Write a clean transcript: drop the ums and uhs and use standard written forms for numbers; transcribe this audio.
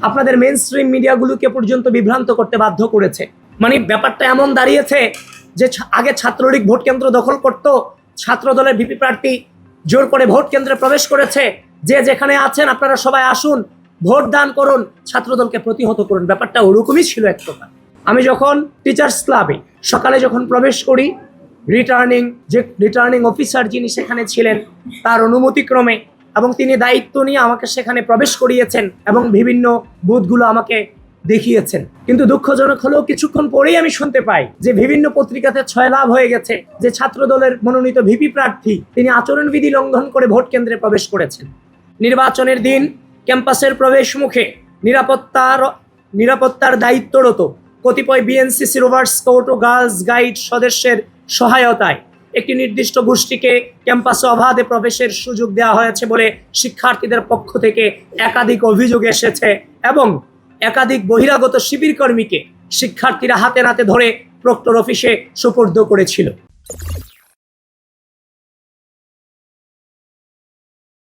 আপনাদের main stream মিডিয়াগুলোকে পর্যন্ত বিভ্রান্ত করতে বাধ্য করেছে। মানে ব্যাপারটা এমন দাঁড়িয়েছে যে আগে ছাত্রলীগ ভোট কেন্দ্র দখল করত, ছাত্র দলের ভিপি প্রার্থী জোর করে ভোট কেন্দ্রে প্রবেশ করেছে, যে যেখানে আছেন আপনারা সবাই আসুন, ভোট দান করুন, ছাত্রদলকে প্রতিহত করুন। ব্যাপারটা ওরকমই ছিল এক প্রকার। আমি যখন টিচার্স ক্লাবে সকালে যখন প্রবেশ করি, রিটার্নিং অফিসার যিনি সেখানে ছিলেন তার অনুমতিক্রমে এবং তিনি দায়িত্ব নিয়ে আমাকে সেখানে প্রবেশ করিয়েছেন এবং বিভিন্ন বুথগুলো আমাকে দেখিয়েছেন। কিন্তু দুঃখজনক হলেও কিছুক্ষণ পরেই আমি শুনতে পাই যে বিভিন্ন পত্রিকাতে ছয়লাভ হয়ে গেছে যে ছাত্র দলের মনোনীত ভিপি প্রার্থী তিনি আচরণবিধি লঙ্ঘন করে ভোট কেন্দ্রে প্রবেশ করেছেন। নির্বাচনের দিন ক্যাম্পাসের প্রবেশ মুখে নিরাপত্তার দায়িত্বরত কতিপয় বিএনসিসি রোভার স্কাউট ও গার্লস গাইড সদস্যের সহায়তায় একটি নির্দিষ্ট গোষ্ঠীকে ক্যাম্পাসে অবাধে প্রবেশের সুযোগ দেওয়া হয়েছে বলে শিক্ষার্থীদের পক্ষ থেকে একাধিক অভিযোগ এসেছে এবং একাধিক বহিরাগত শিবির কর্মীকে শিক্ষার্থীরা হাতে নাতে ধরে প্রক্টর অফিসে সোপর্দ করেছিল।